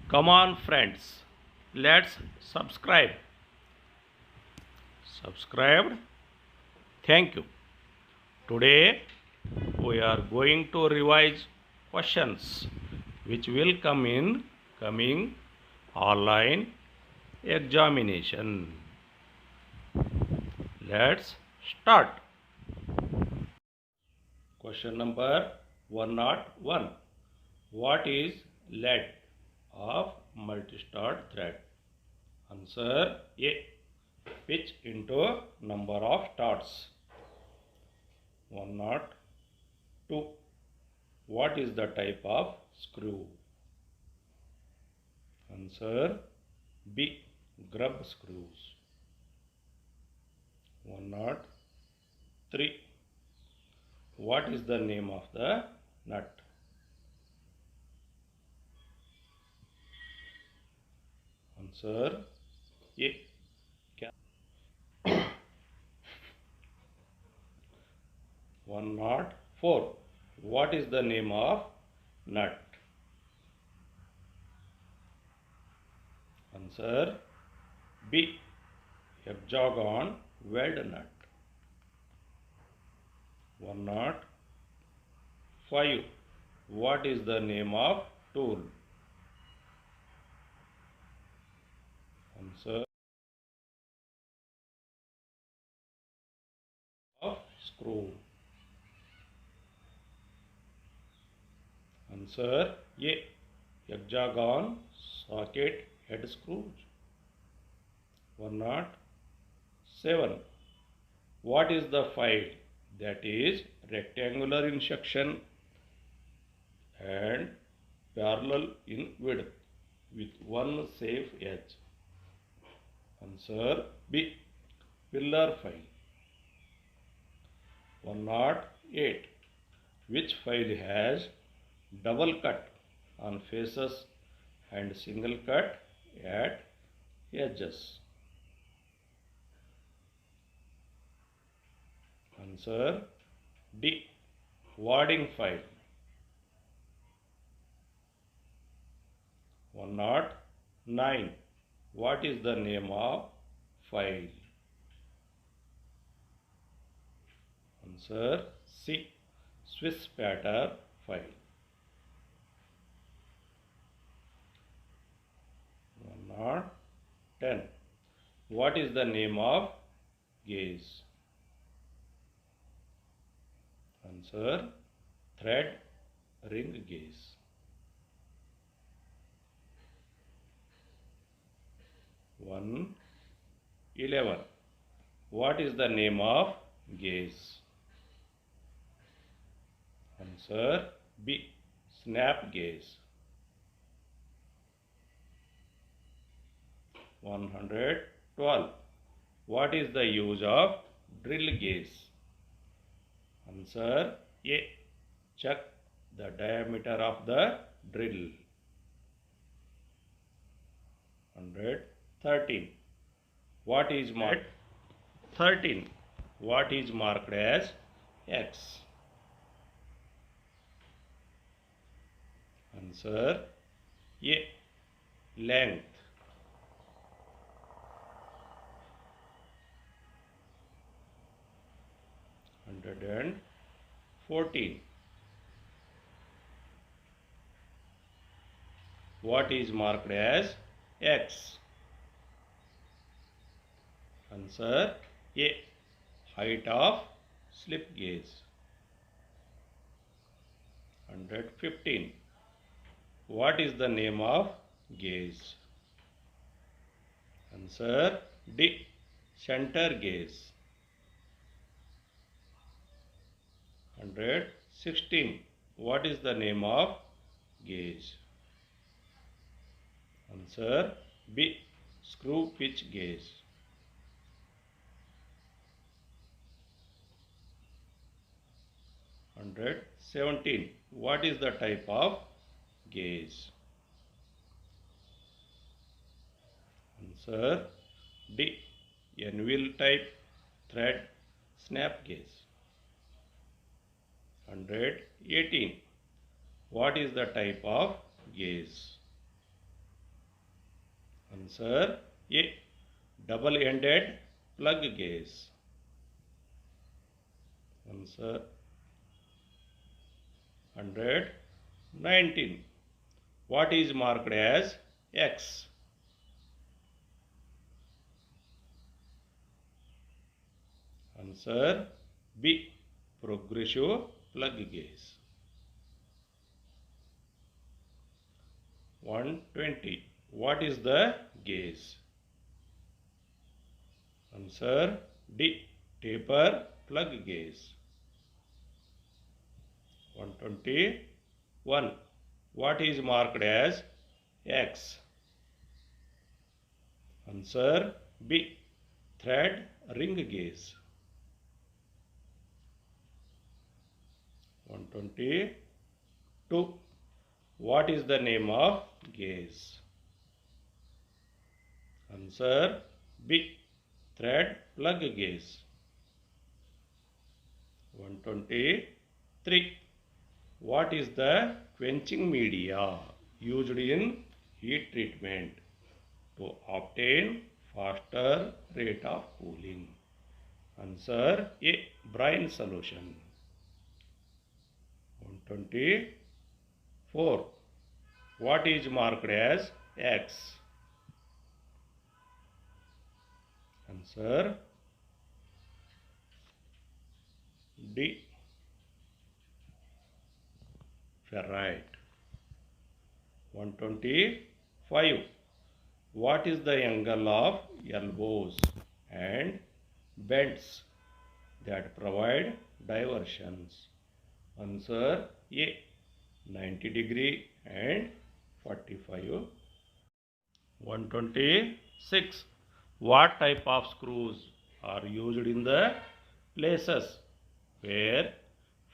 Come on, friends, let's subscribe. Subscribed? Thank you. Today we are going to revise questions which will come in coming online examination. Let's start. Question number 101. What is length of multi-star thread? Answer A. Pitch into number of stars. 102. What is the type of screw? Answer B. Grub screws. 103. What is the name of the nut? Answer A. 104. What is the name of nut? Answer B. Hexagon weld nut. 105. What is the name of tool? Answer of screw. Answer A. Hexagon socket head screws. 107. What is the file that is rectangular in section and parallel in width with one safe edge? Answer B. Pillar file. 108. Which file has double cut on faces and single cut at edges? Answer D. Wording file. 109. What is the name of file? Answer C. Swiss pattern file. 110. What is the name of gauge? Answer thread ring gauge. 111. What is the name of gauge? Answer B. Snap gauge. 112. What is the use of drill gauge? Answer A. Check the diameter of the drill. 113. What is marked? 13. What is marked as X? Answer A. Length. 114. What is marked as X? Answer A. Height of slip gauge. 115. What is the name of gauge? Answer D. Center gauge. 116. What is the name of gauge? Answer B. Screw pitch gauge. 117. What is the type of gauge? Answer D. Anvil type thread snap gauge. 118. What is the type of gauge? Answer A. Double-ended plug gauge. Answer 119. What is marked as X? Answer B. Progressive plug gauge. 120. What is the gauge? Answer D. Taper plug gauge. 121. What is marked as X? Answer B. Thread ring gauge. 122. What is the name of gauge? Answer B. Thread plug gauge. 123. What is the quenching media used in heat treatment to obtain faster rate of cooling? Answer A. Brine solution. 124. What is marked as X? Answer D. Ferrite. 125. What is the angle of elbows and bends that provide diversions? Answer A. 90 degree and 45. 126. What type of screws are used in the places where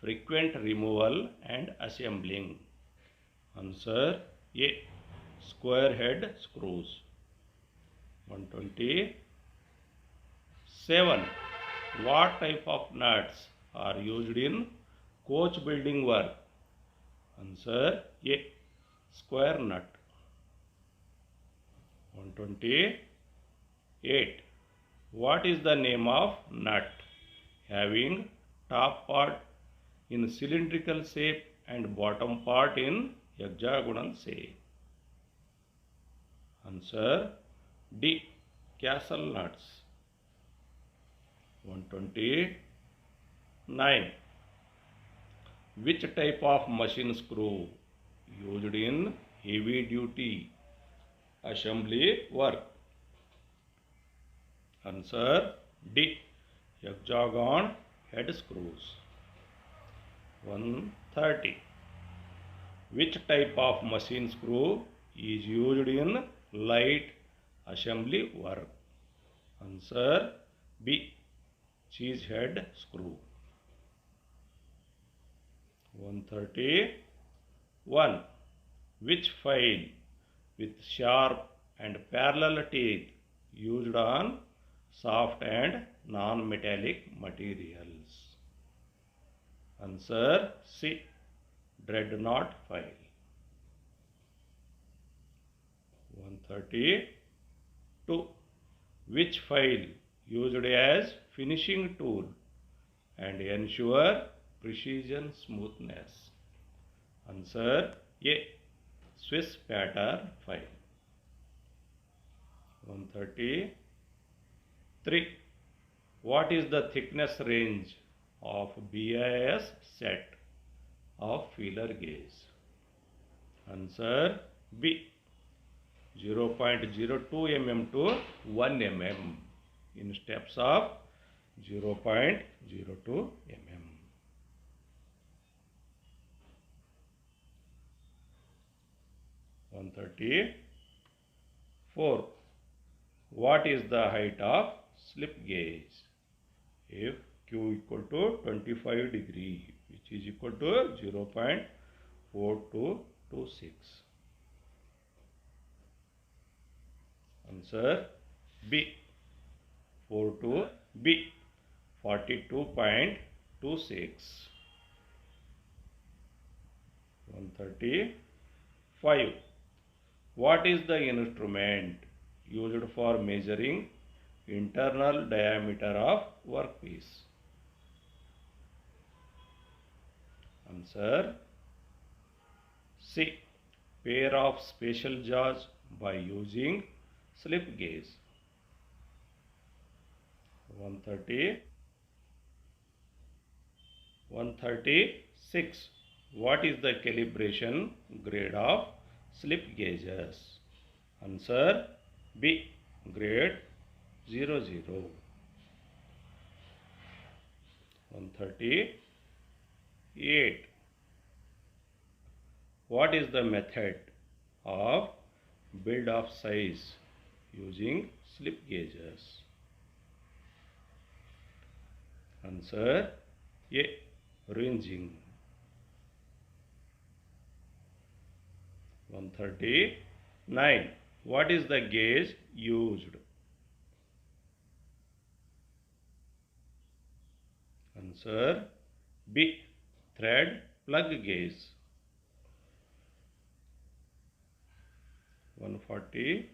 frequent removal and assembling? Answer A. Square head screws. 127. What type of nuts are used in coach building work? Answer A. Square nut. 128. What is the name of nut having top part in cylindrical shape and bottom part in hexagonal shape? Answer D. Castle nuts. 129. Which type of machine screw used in heavy duty assembly work? Answer D. Hexagon head screws. 130. Which type of machine screw is used in light assembly work? Answer B. Cheese head screw. 131. Which file with sharp and parallel teeth used on soft and non-metallic materials? Answer C. Dreadnought file. 132. Which file used as finishing tool and ensure precision smoothness? Answer A. Swiss pattern file. 133. What is the thickness range of BIS set of feeler gauge? Answer B. 0.02 mm to 1 mm in steps of 0.02 mm. 134. What is the height of slip gauge if Q equal to 25 degree, which is equal to 0.4226? Answer B. 42.26. 135. What is the instrument used for measuring internal diameter of workpiece? Answer C. Pair of spatial jaws by using slip gauge. 136. What is the calibration grade of slip gauges? Answer B. Grade 00. 138. What is the method of build-up size using slip gauges? Answer A. Ranging. 139. What is the gauge used? Answer B. Thread plug gauge. 140.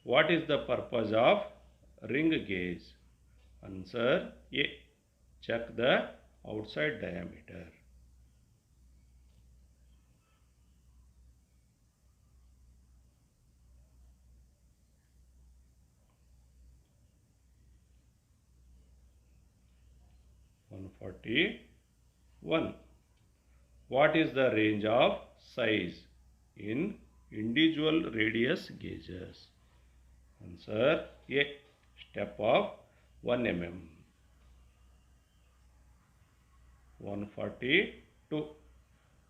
What is the purpose of ring gauge? Answer A. Check the outside diameter. 141. What is the range of size in individual radius gauges? Answer A. Step of 1 mm. 142.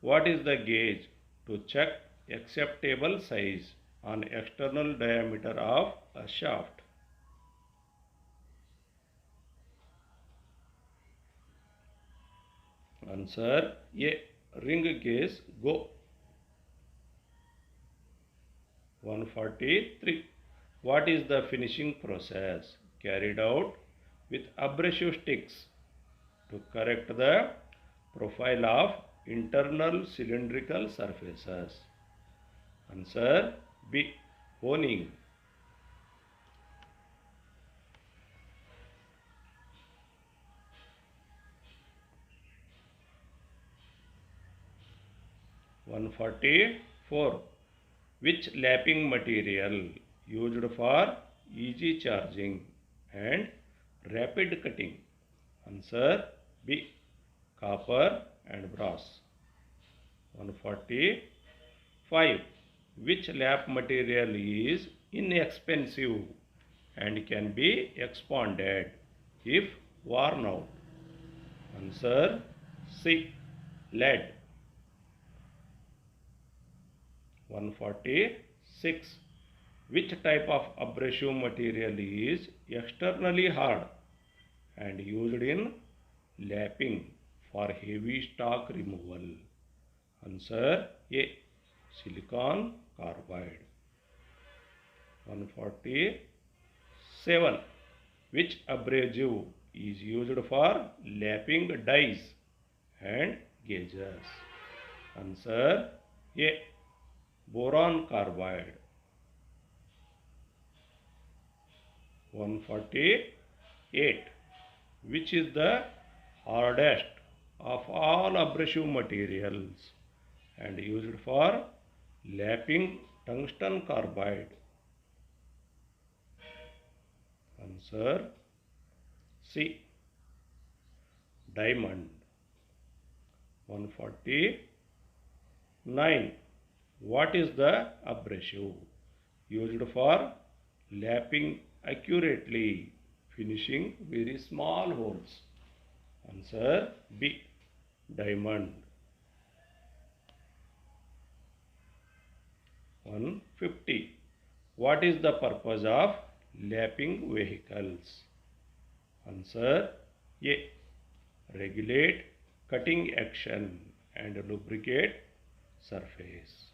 What is the gauge to check acceptable size on external diameter of a shaft? Answer A. Ring gauge go. 143. What is the finishing process carried out with abrasive sticks to correct the profile of internal cylindrical surfaces? Answer B. Honing. 144. Which lapping material used for easy charging and rapid cutting? Answer B. Copper and brass. 145. Which lap material is inexpensive and can be expanded if worn out? Answer C. Lead. 146. Which type of abrasive material is externally hard and used in lapping for heavy stock removal? Answer A. Silicon carbide. 147. Which abrasive is used for lapping dies and gauges? Answer A. Boron carbide. 148. Which is the hardest of all abrasive materials and used for lapping tungsten carbide? Answer C. Diamond. 149. What is the abrasive used for lapping accurately, finishing very small holes? Answer B. Diamond. 150. What is the purpose of lapping vehicles? Answer A. Regulate cutting action and lubricate surface.